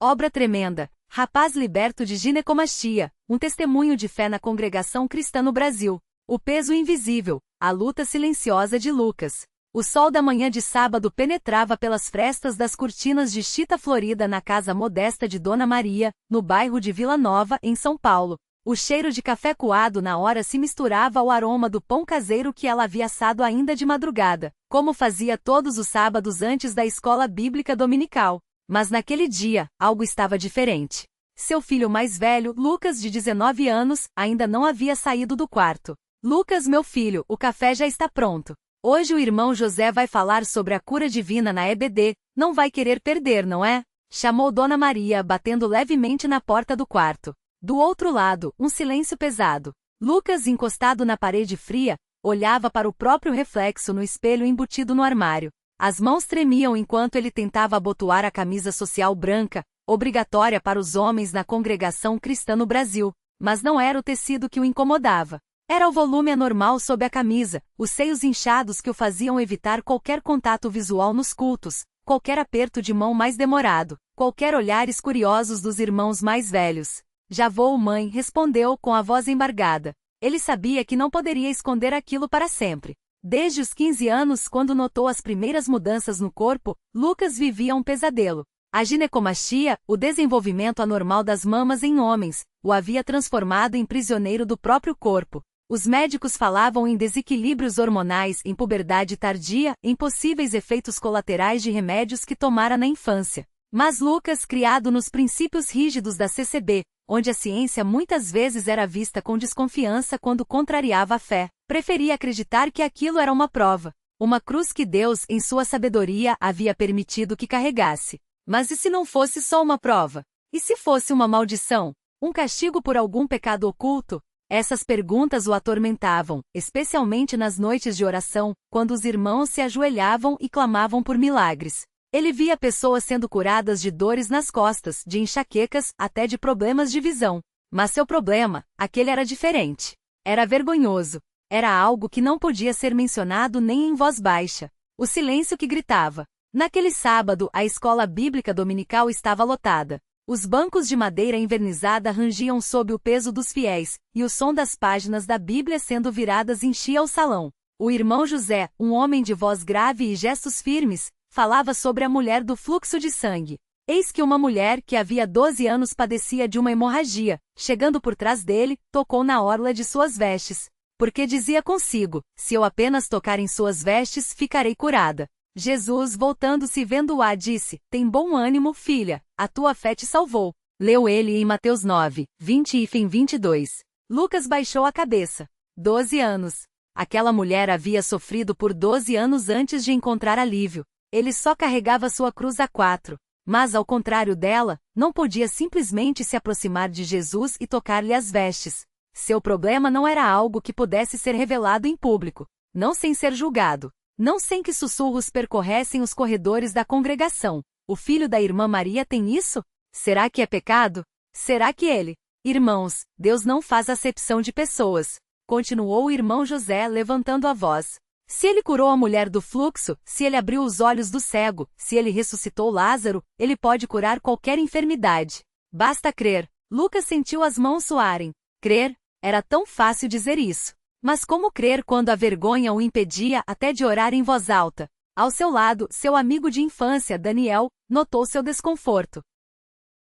Obra tremenda. Rapaz liberto de ginecomastia, um testemunho de fé na congregação cristã no Brasil. O peso invisível, a luta silenciosa de Lucas. O sol da manhã de sábado penetrava pelas frestas das cortinas de chita florida na casa modesta de Dona Maria, no bairro de Vila Nova, em São Paulo. O cheiro de café coado na hora se misturava ao aroma do pão caseiro que ela havia assado ainda de madrugada, como fazia todos os sábados antes da escola bíblica dominical. Mas naquele dia, algo estava diferente. Seu filho mais velho, Lucas, de 19 anos, ainda não havia saído do quarto. Lucas, meu filho, o café já está pronto. Hoje o irmão José vai falar sobre a cura divina na EBD, não vai querer perder, não é? Chamou Dona Maria, batendo levemente na porta do quarto. Do outro lado, um silêncio pesado. Lucas, encostado na parede fria, olhava para o próprio reflexo no espelho embutido no armário. As mãos tremiam enquanto ele tentava abotoar a camisa social branca, obrigatória para os homens na congregação cristã no Brasil, mas não era o tecido que o incomodava. Era o volume anormal sob a camisa, os seios inchados que o faziam evitar qualquer contato visual nos cultos, qualquer aperto de mão mais demorado, qualquer olhares curiosos dos irmãos mais velhos. Já vou, mãe, respondeu com a voz embargada. Ele sabia que não poderia esconder aquilo para sempre. Desde os 15 anos, quando notou as primeiras mudanças no corpo, Lucas vivia um pesadelo. A ginecomastia, o desenvolvimento anormal das mamas em homens, o havia transformado em prisioneiro do próprio corpo. Os médicos falavam em desequilíbrios hormonais, em puberdade tardia, em possíveis efeitos colaterais de remédios que tomara na infância. Mas Lucas, criado nos princípios rígidos da CCB, onde a ciência muitas vezes era vista com desconfiança quando contrariava a fé, preferia acreditar que aquilo era uma prova, uma cruz que Deus, em sua sabedoria, havia permitido que carregasse. Mas e se não fosse só uma prova? E se fosse uma maldição? Um castigo por algum pecado oculto? Essas perguntas o atormentavam, especialmente nas noites de oração, quando os irmãos se ajoelhavam e clamavam por milagres. Ele via pessoas sendo curadas de dores nas costas, de enxaquecas, até de problemas de visão. Mas seu problema, aquele era diferente. Era vergonhoso. Era algo que não podia ser mencionado nem em voz baixa. O silêncio que gritava. Naquele sábado, a escola bíblica dominical estava lotada. Os bancos de madeira envernizada rangiam sob o peso dos fiéis, e o som das páginas da Bíblia sendo viradas enchia o salão. O irmão José, um homem de voz grave e gestos firmes, falava sobre a mulher do fluxo de sangue. Eis que uma mulher que havia 12 anos padecia de uma hemorragia, chegando por trás dele, tocou na orla de suas vestes. Porque dizia consigo, se eu apenas tocar em suas vestes, ficarei curada. Jesus, voltando-se e vendo-a, disse, tem bom ânimo, filha, a tua fé te salvou. Leu ele em Mateus 9, 20 e 22. Lucas baixou a cabeça. 12 anos. Aquela mulher havia sofrido por 12 anos antes de encontrar alívio. Ele só carregava sua cruz há 4. Mas, ao contrário dela, não podia simplesmente se aproximar de Jesus e tocar-lhe as vestes. Seu problema não era algo que pudesse ser revelado em público, não sem ser julgado, não sem que sussurros percorressem os corredores da congregação. O filho da irmã Maria tem isso? Será que é pecado? Será que ele? Irmãos, Deus não faz acepção de pessoas. Continuou o irmão José, levantando a voz. Se ele curou a mulher do fluxo, se ele abriu os olhos do cego, se ele ressuscitou Lázaro, ele pode curar qualquer enfermidade. Basta crer. Lucas sentiu as mãos suarem. Crer? Era tão fácil dizer isso. Mas como crer quando a vergonha o impedia até de orar em voz alta? Ao seu lado, seu amigo de infância, Daniel, notou seu desconforto.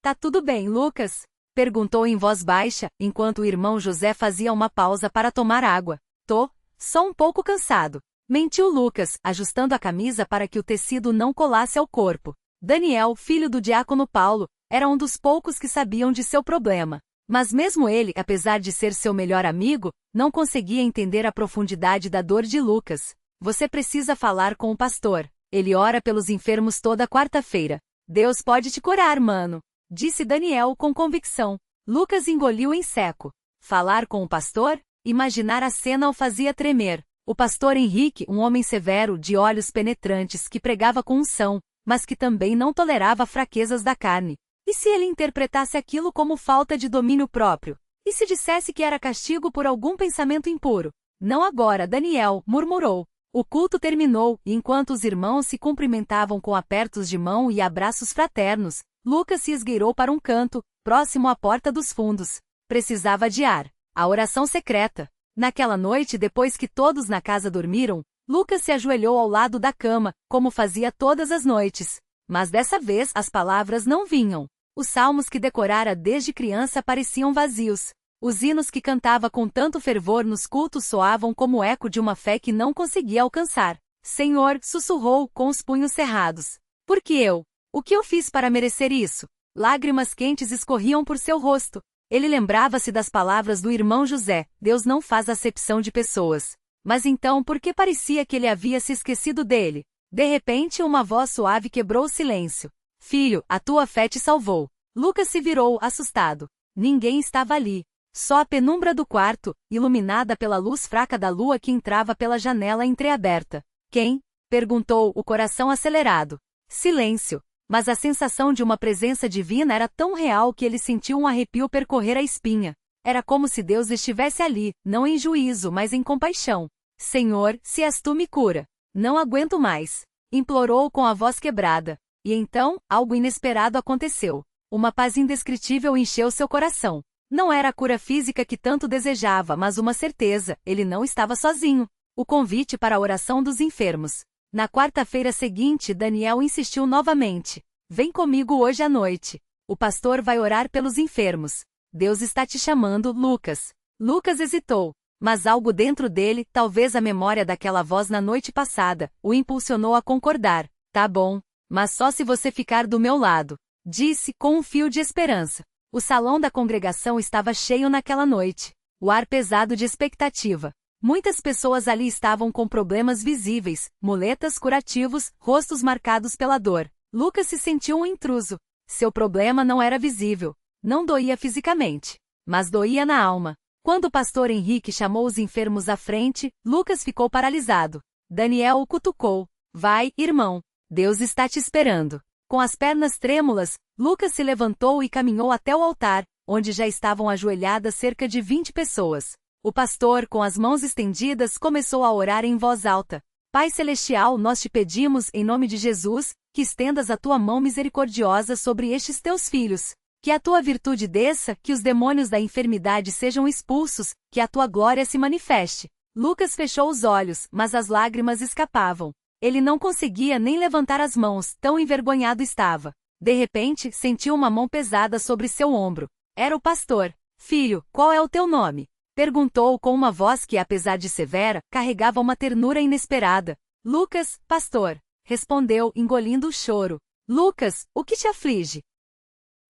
Tá tudo bem, Lucas? Perguntou em voz baixa, enquanto o irmão José fazia uma pausa para tomar água. Tô, só um pouco cansado. Mentiu Lucas, ajustando a camisa para que o tecido não colasse ao corpo. Daniel, filho do diácono Paulo, era um dos poucos que sabiam de seu problema. Mas mesmo ele, apesar de ser seu melhor amigo, não conseguia entender a profundidade da dor de Lucas. Você precisa falar com o pastor. Ele ora pelos enfermos toda quarta-feira. Deus pode te curar, mano, disse Daniel com convicção. Lucas engoliu em seco. Falar com o pastor? Imaginar a cena o fazia tremer. O pastor Henrique, um homem severo, de olhos penetrantes, que pregava com unção, mas que também não tolerava fraquezas da carne. E se ele interpretasse aquilo como falta de domínio próprio? E se dissesse que era castigo por algum pensamento impuro? Não agora, Daniel, murmurou. O culto terminou, e enquanto os irmãos se cumprimentavam com apertos de mão e abraços fraternos, Lucas se esgueirou para um canto, próximo à porta dos fundos. Precisava adiar a oração secreta. Naquela noite, depois que todos na casa dormiram, Lucas se ajoelhou ao lado da cama, como fazia todas as noites. Mas dessa vez as palavras não vinham. Os salmos que decorara desde criança pareciam vazios. Os hinos que cantava com tanto fervor nos cultos soavam como eco de uma fé que não conseguia alcançar. Senhor, sussurrou com os punhos cerrados. Por que eu? O que eu fiz para merecer isso? Lágrimas quentes escorriam por seu rosto. Ele lembrava-se das palavras do irmão José: Deus não faz acepção de pessoas. Mas então por que parecia que ele havia se esquecido dele? De repente uma voz suave quebrou o silêncio. Filho, a tua fé te salvou. Lucas se virou, assustado. Ninguém estava ali. Só a penumbra do quarto, iluminada pela luz fraca da lua que entrava pela janela entreaberta. Quem? Perguntou, o coração acelerado. Silêncio. Mas a sensação de uma presença divina era tão real que ele sentiu um arrepio percorrer a espinha. Era como se Deus estivesse ali, não em juízo, mas em compaixão. Senhor, se és tu, me cura. Não aguento mais. Implorou com a voz quebrada. E então, algo inesperado aconteceu. Uma paz indescritível encheu seu coração. Não era a cura física que tanto desejava, mas uma certeza: ele não estava sozinho. O convite para a oração dos enfermos. Na quarta-feira seguinte, Daniel insistiu novamente. Vem comigo hoje à noite. O pastor vai orar pelos enfermos. Deus está te chamando, Lucas. Lucas hesitou. Mas algo dentro dele, talvez a memória daquela voz na noite passada, o impulsionou a concordar. Tá bom, mas só se você ficar do meu lado. Disse, com um fio de esperança. O salão da congregação estava cheio naquela noite. O ar pesado de expectativa. Muitas pessoas ali estavam com problemas visíveis, muletas, curativos, rostos marcados pela dor. Lucas se sentiu um intruso. Seu problema não era visível. Não doía fisicamente. Mas doía na alma. Quando o pastor Henrique chamou os enfermos à frente, Lucas ficou paralisado. Daniel o cutucou. Vai, irmão. Deus está te esperando. Com as pernas trêmulas, Lucas se levantou e caminhou até o altar, onde já estavam ajoelhadas cerca de 20 pessoas. O pastor, com as mãos estendidas, começou a orar em voz alta. Pai Celestial, nós te pedimos, em nome de Jesus, que estendas a tua mão misericordiosa sobre estes teus filhos. Que a tua virtude desça, que os demônios da enfermidade sejam expulsos, que a tua glória se manifeste. Lucas fechou os olhos, mas as lágrimas escapavam. Ele não conseguia nem levantar as mãos, tão envergonhado estava. De repente, sentiu uma mão pesada sobre seu ombro. Era o pastor. Filho, qual é o teu nome? Perguntou com uma voz que, apesar de severa, carregava uma ternura inesperada. Lucas, pastor. Respondeu, engolindo o choro. Lucas, o que te aflige?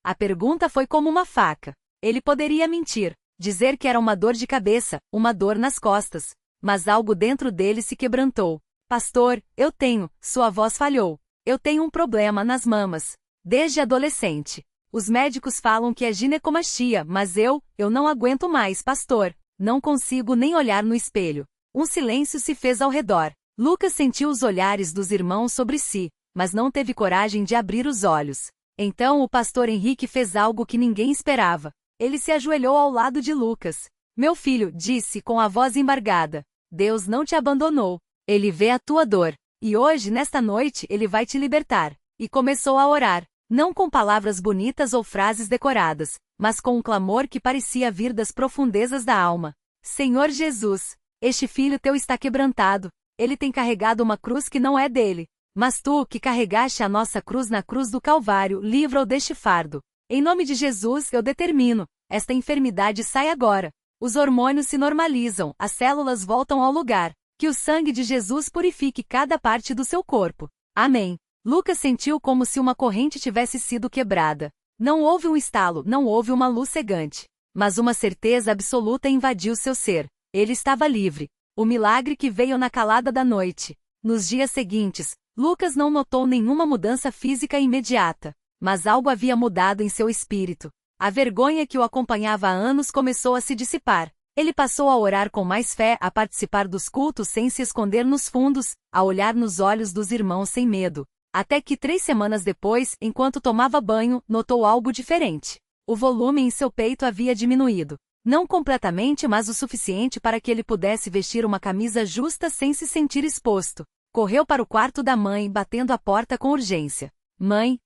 A pergunta foi como uma faca. Ele poderia mentir, dizer que era uma dor de cabeça, uma dor nas costas. Mas algo dentro dele se quebrantou. Pastor, eu tenho, sua voz falhou. Eu tenho um problema nas mamas. Desde adolescente. Os médicos falam que é ginecomastia, mas eu não aguento mais, pastor. Não consigo nem olhar no espelho. Um silêncio se fez ao redor. Lucas sentiu os olhares dos irmãos sobre si, mas não teve coragem de abrir os olhos. Então o pastor Henrique fez algo que ninguém esperava. Ele se ajoelhou ao lado de Lucas. Meu filho, disse com a voz embargada. Deus não te abandonou. Ele vê a tua dor. E hoje, nesta noite, ele vai te libertar. E começou a orar. Não com palavras bonitas ou frases decoradas, mas com um clamor que parecia vir das profundezas da alma. Senhor Jesus, este filho teu está quebrantado. Ele tem carregado uma cruz que não é dele. Mas tu, que carregaste a nossa cruz na cruz do Calvário, livra-o deste fardo. Em nome de Jesus, eu determino. Esta enfermidade sai agora. Os hormônios se normalizam, as células voltam ao lugar. Que o sangue de Jesus purifique cada parte do seu corpo. Amém. Lucas sentiu como se uma corrente tivesse sido quebrada. Não houve um estalo, não houve uma luz cegante. Mas uma certeza absoluta invadiu seu ser. Ele estava livre. O milagre que veio na calada da noite. Nos dias seguintes, Lucas não notou nenhuma mudança física imediata. Mas algo havia mudado em seu espírito. A vergonha que o acompanhava há anos começou a se dissipar. Ele passou a orar com mais fé, a participar dos cultos sem se esconder nos fundos, a olhar nos olhos dos irmãos sem medo. Até que 3 semanas depois, enquanto tomava banho, notou algo diferente. O volume em seu peito havia diminuído. Não completamente, mas o suficiente para que ele pudesse vestir uma camisa justa sem se sentir exposto. Correu para o quarto da mãe, batendo a porta com urgência. Mãe,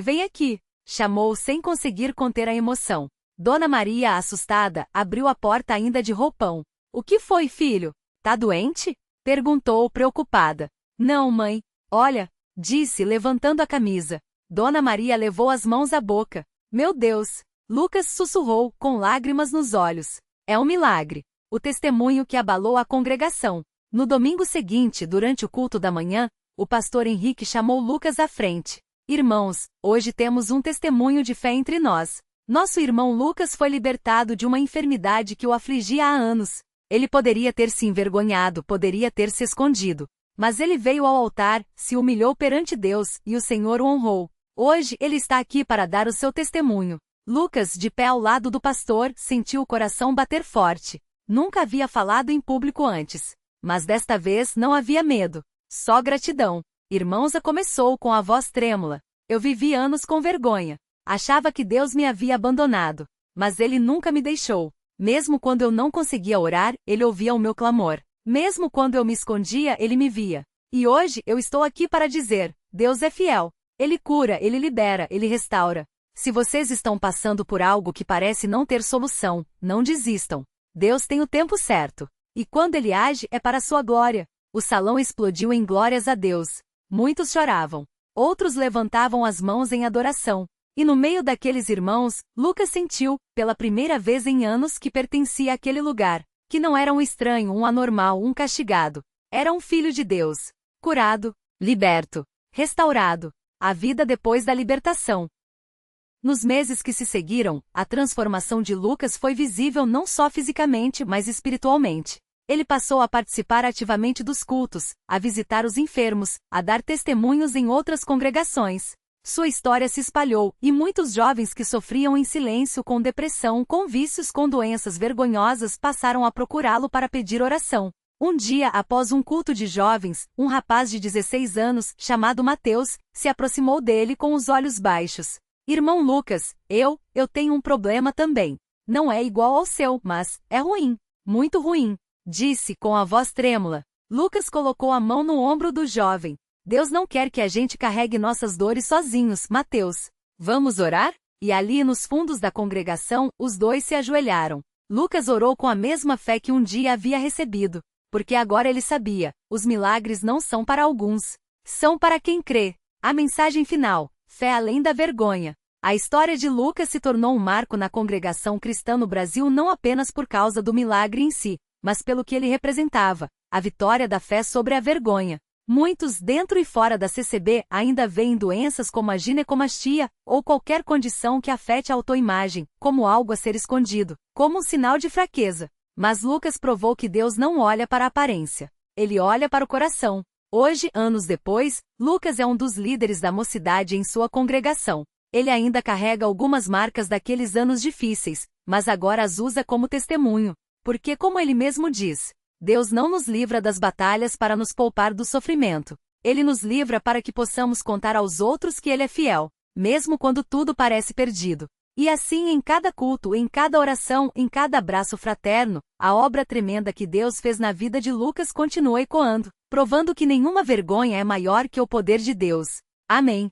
vem aqui. Chamou sem conseguir conter a emoção. Dona Maria, assustada, abriu a porta ainda de roupão. O que foi, filho? Tá doente? Perguntou, preocupada. Não, mãe. Olha, disse, levantando a camisa. Dona Maria levou as mãos à boca. Meu Deus! Lucas sussurrou, com lágrimas nos olhos. É um milagre. O testemunho que abalou a congregação. No domingo seguinte, durante o culto da manhã, o pastor Henrique chamou Lucas à frente. Irmãos, hoje temos um testemunho de fé entre nós. Nosso irmão Lucas foi libertado de uma enfermidade que o afligia há anos. Ele poderia ter se envergonhado, poderia ter se escondido. Mas ele veio ao altar, se humilhou perante Deus, e o Senhor o honrou. Hoje ele está aqui para dar o seu testemunho. Lucas, de pé ao lado do pastor, sentiu o coração bater forte. Nunca havia falado em público antes. Mas desta vez não havia medo. Só gratidão. Irmãos, começou com a voz trêmula. Eu vivi anos com vergonha. Achava que Deus me havia abandonado. Mas Ele nunca me deixou. Mesmo quando eu não conseguia orar, Ele ouvia o meu clamor. Mesmo quando eu me escondia, Ele me via. E hoje eu estou aqui para dizer, Deus é fiel. Ele cura, Ele libera, Ele restaura. Se vocês estão passando por algo que parece não ter solução, não desistam. Deus tem o tempo certo. E quando Ele age, é para a sua glória. O salão explodiu em glórias a Deus. Muitos choravam. Outros levantavam as mãos em adoração. E no meio daqueles irmãos, Lucas sentiu, pela primeira vez em anos, que pertencia àquele lugar. Que não era um estranho, um anormal, um castigado. Era um filho de Deus. Curado, liberto, restaurado. A vida depois da libertação. Nos meses que se seguiram, a transformação de Lucas foi visível não só fisicamente, mas espiritualmente. Ele passou a participar ativamente dos cultos, a visitar os enfermos, a dar testemunhos em outras congregações. Sua história se espalhou, e muitos jovens que sofriam em silêncio com depressão, com vícios, com doenças vergonhosas passaram a procurá-lo para pedir oração. Um dia, após um culto de jovens, um rapaz de 16 anos, chamado Mateus, se aproximou dele com os olhos baixos. Irmão Lucas, eu tenho um problema também. Não é igual ao seu, mas é ruim. Muito ruim. Disse com a voz trêmula. Lucas colocou a mão no ombro do jovem. Deus não quer que a gente carregue nossas dores sozinhos, Mateus. Vamos orar? E ali nos fundos da congregação, os dois se ajoelharam. Lucas orou com a mesma fé que um dia havia recebido. Porque agora ele sabia, os milagres não são para alguns. São para quem crê. A mensagem final. Fé além da vergonha. A história de Lucas se tornou um marco na congregação cristã no Brasil não apenas por causa do milagre em si, mas pelo que ele representava, a vitória da fé sobre a vergonha. Muitos dentro e fora da CCB ainda veem doenças como a ginecomastia, ou qualquer condição que afete a autoimagem, como algo a ser escondido, como um sinal de fraqueza. Mas Lucas provou que Deus não olha para a aparência. Ele olha para o coração. Hoje, anos depois, Lucas é um dos líderes da mocidade em sua congregação. Ele ainda carrega algumas marcas daqueles anos difíceis, mas agora as usa como testemunho. Porque, como ele mesmo diz, Deus não nos livra das batalhas para nos poupar do sofrimento. Ele nos livra para que possamos contar aos outros que Ele é fiel, mesmo quando tudo parece perdido. E assim em cada culto, em cada oração, em cada abraço fraterno, a obra tremenda que Deus fez na vida de Lucas continua ecoando, provando que nenhuma vergonha é maior que o poder de Deus. Amém.